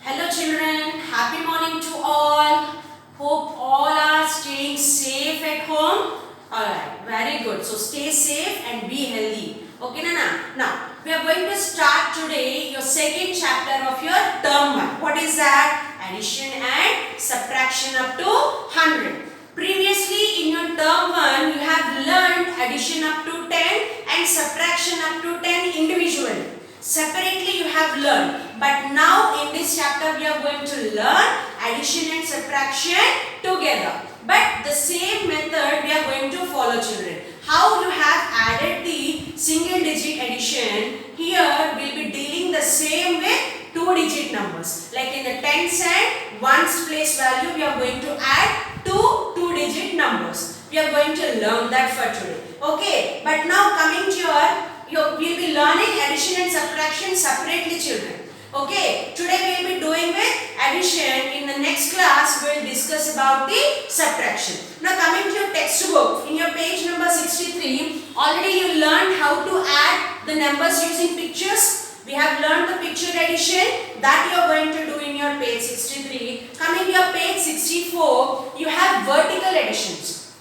Hello children, happy morning to all. Hope all are staying safe at home. Alright, very good. So stay safe and be healthy. Okay, Nana? Now, we are going to start today your second chapter of your term 1. What is that? Addition and subtraction up to 100. Previously in your term 1, you have learned addition up to 10 and subtraction up to 10 individually. Separately you have learned, but now in this chapter we are going to learn addition and subtraction together. But the same method we are going to follow, children. How you have added the single digit addition, here we will be dealing the same with 2-digit numbers. Like in the tens and ones place value, we are going to add two 2-digit numbers. We are going to learn that for today. Okay, but now coming to we will be learning addition and subtraction separately, children. Okay, today we will be doing with addition. In the next class, we will discuss about the subtraction. Now coming to your textbook, in your page number 63, already you learned how to add the numbers using pictures. We have learned the picture addition that you are going to do in your page 63. Coming to your page 64, you have vertical additions.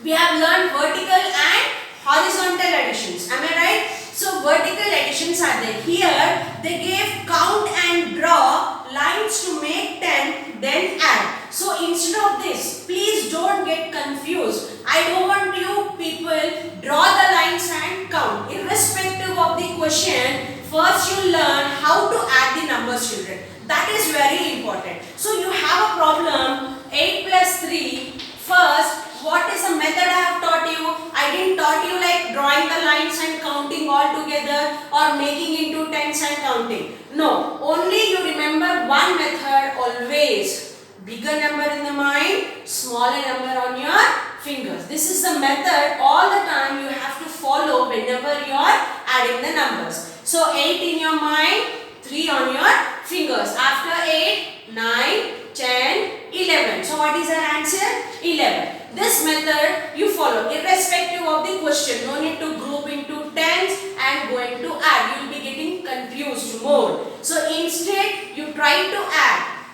We have learned vertical and horizontal additions. Am I right? So vertical additions are there. Here they gave count and draw lines to make 10, then add. So instead of this, please don't get confused. I don't want you people draw the lines and count. Irrespective of the question, first you learn how to add the numbers, children. That is very important. So you have a problem 8 plus 3. First, what is the method I have taught you? I didn't taught you like drawing the lines and counting all together or making into tens and counting. No, only you remember one method always. Bigger number in the mind, smaller number on your fingers. This is the method all the time you have to follow whenever you are adding the numbers. So 8 in your mind, 3 on your fingers. After 8, 9, 10, 11. So what is our answer? 11. This method you follow irrespective of the question. No need to group into tens and going to add. You will be getting confused more. So instead you try to add.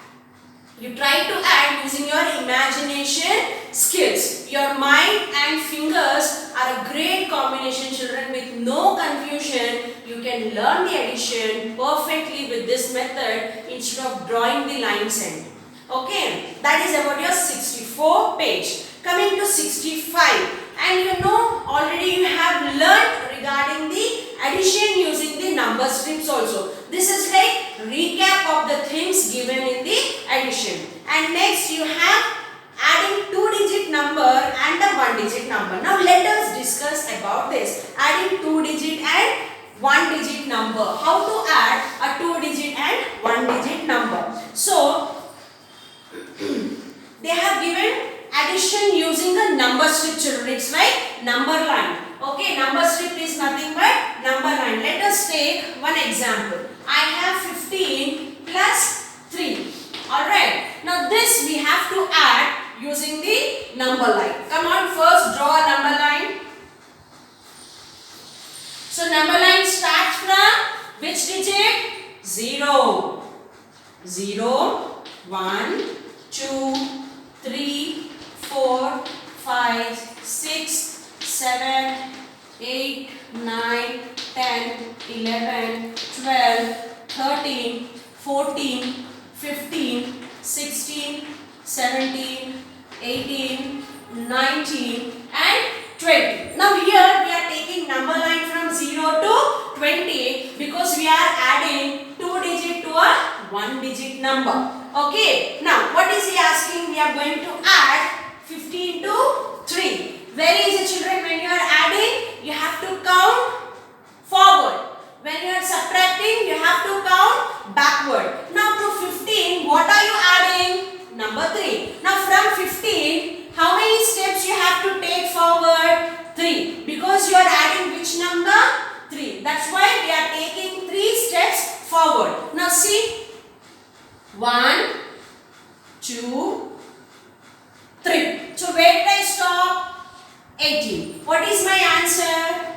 You try to add using your imagination skills. Your mind and fingers are a great combination, children. With no confusion, you can learn the addition perfectly with this method instead of drawing the lines and. Okay, that is about your 64 page. Coming to 65, and you know already you have learned regarding the addition using the number strips also. This is like recap of the things given in the addition. And next you have adding 2-digit number and a 1-digit number. Now let us discuss about this. Adding 2-digit and 1-digit number. How to add a 2-digit and 1-digit number. So they have given addition using a number strip, children. It's like number line. Okay, number strip is nothing but number line. Let us take one example. I have 15 plus 3. Alright. Now this we have to add using the number line. Come on, first draw a number line. So number line starts from which digit? 0. 0, 1, 2, 3, 4, 5, 6, 7, 8, 9, 10, 11, 12, 13, 14, 15, 16, 17, 18, 19 and 20. Now here we are taking number line from 0 to 20 because we are adding 2-digit to a 1-digit number. Okay, now what is he asking? We are going to add 15 to 3. Very easy, children. When you are adding, you have to count forward. When you are subtracting, you have to count backward. Now to 15, what are you adding? Number 3. Now from 15, how many steps you have to take forward? 3. Because you are adding which number? 3. That's why we are taking 3 steps forward. Now see. 1, 2, 3. So where did I stop? 18. What is my answer?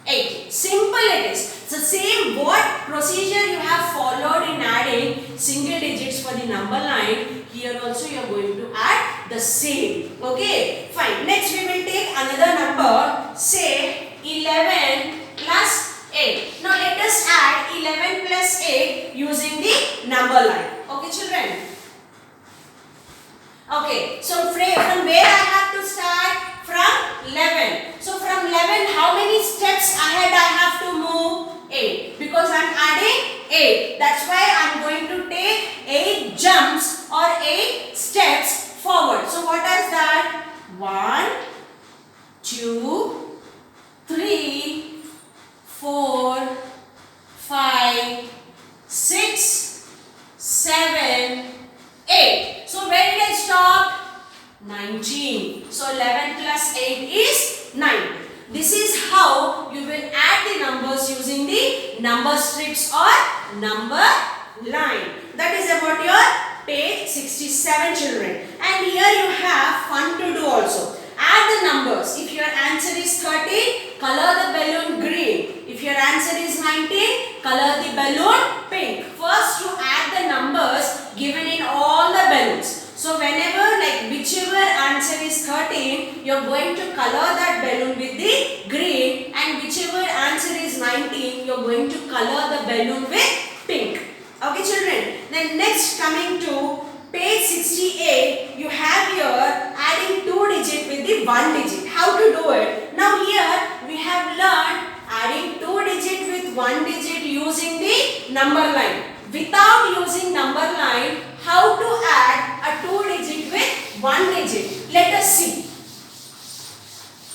18. Simple it is. It's the same what procedure you have followed in adding. single digits for the number line, here also you are going to add the same. Okay, fine. Next we will take another number, say 11 plus 8. Now let us add 11 plus 8 using the number line. Okay children. Okay, so from where I have to start? From 11. So from 11, how many steps ahead I have to move? 8. Because I am adding 8. That's why I am going to take 8 jumps or 8 steps forward. So what is that? 1, 2, 3, 4, 5, 6, 7, 8. So where did I stop? 19. So 11 plus 8 is 9. This is how you will add the numbers using the number strips or number line. That is about your page 67 children. And here you have fun to do also. Add the numbers. If your answer is 13, color the balloon green. If your answer is 19, color the balloon pink. First you add the numbers given in all the balloons. So whenever whichever answer is 13, you are going to color that balloon with the green, and whichever answer is 19, you are going to color the balloon with pink. Okay children. Then next coming to page 68, you have here adding 2 digit with the 1 digit. How to do it? Now here we have learned adding 2 digit with 1 digit using the number line. Without using number line, how to add a 2 digit with 1 digit? Let us see.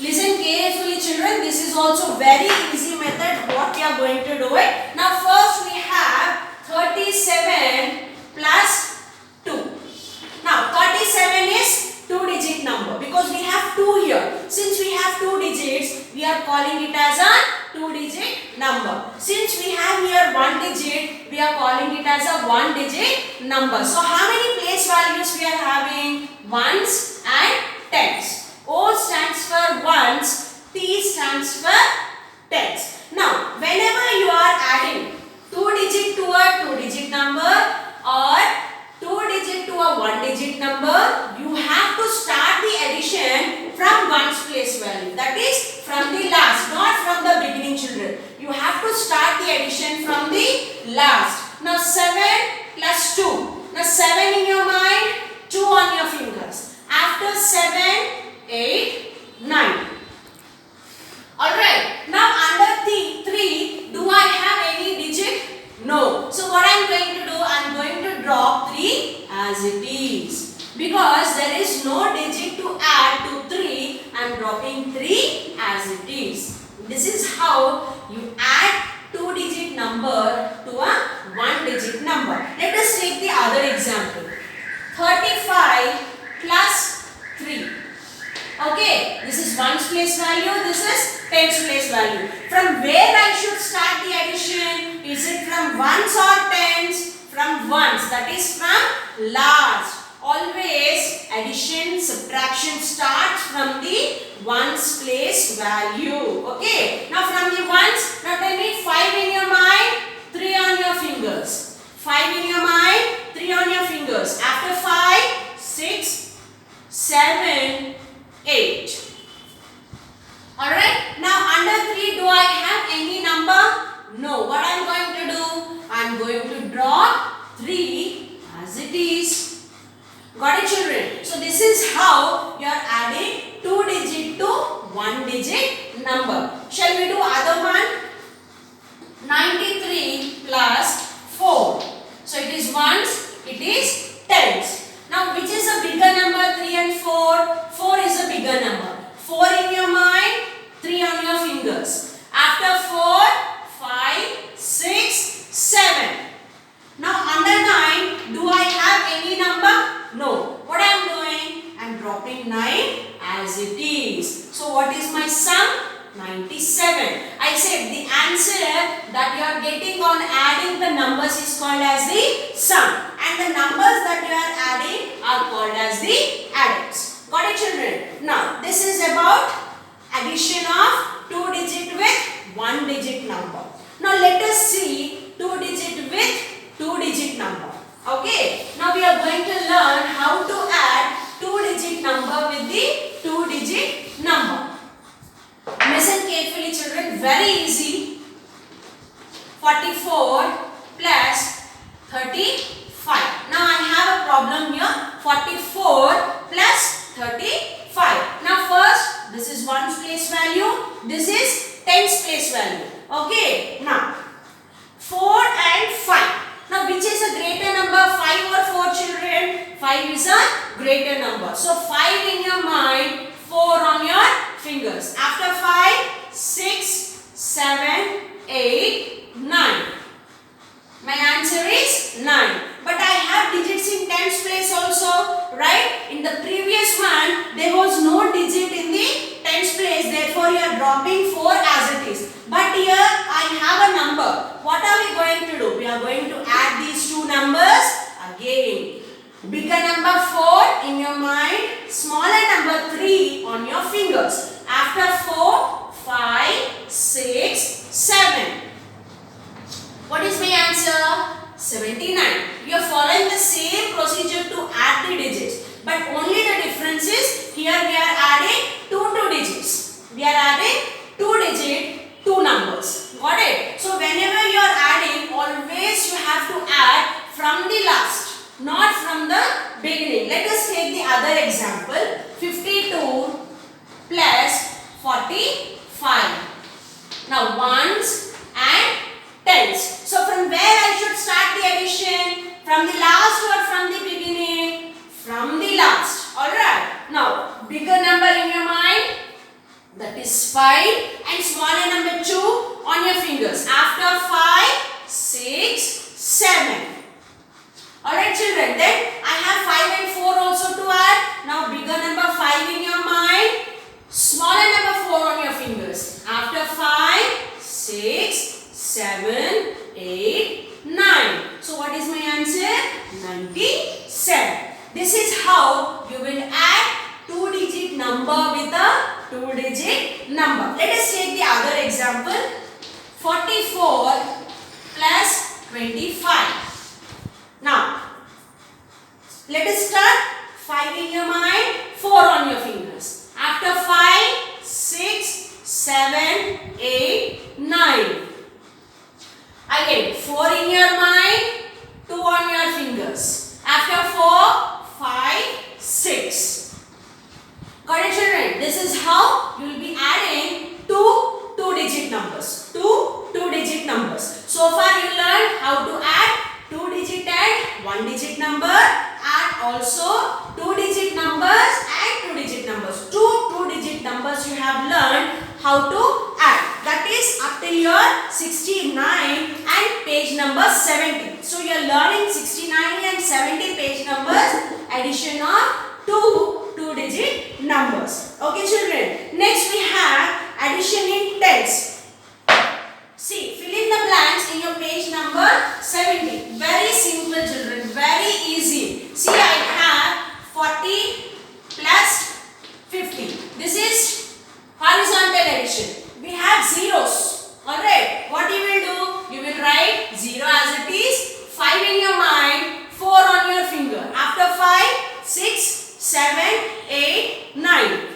Listen carefully children, this is also very easy method what we are going to do it. Now first we have 37 plus 2. Now 37 is 2 digit number because we have 2 here. Since we have 2 digits, we are calling it as a 2 digit number. Since we have here 1 digit, we are calling it as a 1 digit number. So how many place values we are having? Ones and tens. O stands for ones, T stands for tens. Now whenever you are adding 2 digit to a 2 digit number or 2 digit to a 1 digit number, you have to start the addition from ones place value. That is from the last, not from the beginning children. You have to start the addition from the last. Now 7 plus 2. Now 7 in your mind, 2 on your fingers. After 7, 8, 9. Alright. Now under the 3, do I have any digit? No. So what I am going to do, I am going to drop 3 as it is. Because there is no digit to add to 3, I am dropping 3 as it is. This is how you add 2 digit number to a 1 digit number. Let us take the other example. 35 plus 3. Okay, this is ones place value, this is tens place value. From where I should start the addition? Is it from ones or tens? From ones, that is from last. Always addition, subtraction starts from the ones place value. Okay, now from the ones, now tell me 5 in your mind, 3 on your fingers. 5 in your mind, 3 on your fingers. After 5, 6, 7, 8. Alright, now under 3, do I have any number? No. What I am going to do? I am going to drop 3 as it is. Got it children? So this is how you are adding 2 digit to 1 digit number. Shall we do other one? 93 plus 4. So it is ones, it is tens. Now which is a bigger number, 3 and 4? 4 is a bigger number. 4 in your mind, 3 on your fingers. After 4, 5, 6, 7. Now under 9, do I have any number? No. What I am doing? I am dropping 9 as it is. So what is my sum? 97. I said the answer that you are getting on adding the numbers is called as the sum. And the numbers that you are adding are called as the adducts. Got it children? Now this is about addition of 2 digit with 1 digit number. Now let us see 2 digit with 2 digit number. Okay, now we are going to learn how to add two-digit number with the two-digit number. Listen carefully, children. Very easy. 44 plus 35. Now I have a problem here. 44 plus 35. Now first, this is ones place value. This is tens place value. Okay. Now 4 and 5. Now which is a greater number, 5 or 4, children? 5 is a greater number. So 5 in your mind, 4 on your fingers. After 5, 6, 7, 8, 9. My answer is 9. But I have digits in tens place also, right? In the previous one, there was no digit in the tens place. Therefore, you are dropping 4 as it is. But here, I have a number. What are we going to do? We are going to add these two numbers again. Bigger number 4 in your mind, smaller number 3 on your fingers. After 4, 5, 6, 7. What is my answer? 79. We are following the same procedure to add the digits. But only the difference is here we are adding two digits. We are adding two numbers. Got it? So whenever you are adding, always you have to add from the last, not from the beginning. Let us take the other example. 52 plus 45. Now ones and tens. So from where I should start the addition? From the last or from the beginning? From the last. Alright. Now bigger number in your mind, that is 5, and smaller number 2 on your fingers. After 5, 6, 7. Alright children, then I have 5 and 4 also to add. Now bigger number 5 in your mind, smaller number 4 on your fingers. After 5, 6, 7, 8, 9. So what is my answer? 97. This is how you will add two-digit number with a two-digit number. Let us take the other example. 44 plus 25. Now, let us start. 5 in your mind, 4 on your fingers. After 5, 6, 7, 8, 9. Again, 4 in your mind, 2 on your fingers. After 4, 5, 6. Got it, children? This is how you will be adding two-digit numbers. Two-digit numbers. So far you learned how to add two-digit and one-digit number, and also two-digit numbers and two-digit numbers. Two-digit numbers you have learned how to add. That is up till your 69 and page number 70. So you are learning 69 and 70 page numbers, addition of two-digit numbers. Okay children. Next we have addition in tens. See, fill in the blanks in your page number 70. Very simple children, very easy. See, I have 40 plus 50. This is horizontal addition. We have zeros. Alright, what you will do? You will write 0 as it is, 5 in your mind, 4 on your finger. After 5, 6, 7, 8, 9.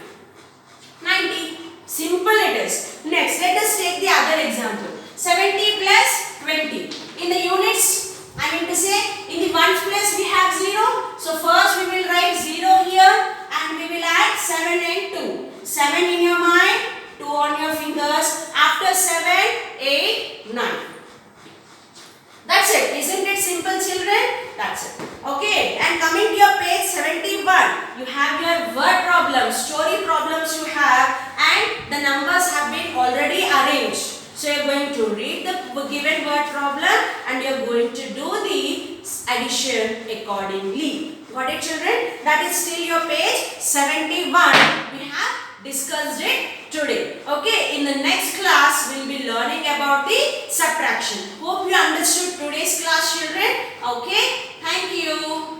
90. Simple it is. Next, let us take the other example. 70 plus 20. In the units, I mean to say, in the ones place we have 0. So first we will write 0 here and we will add 7 and 2. 7 in your mind, 2 on your fingers. After 7, 8, 9. That's it. Isn't it simple children? That's it. Okay. And coming to your page 71, you have your word problems, story problems you have, and the numbers have been already arranged. So you are going to read the given word problem and you are going to do the addition accordingly. Got it children? That is still your page 71. We have discussed it today. Okay, in the next class we will be learning about the subtraction. Hope you understood today's class children. Okay, thank you.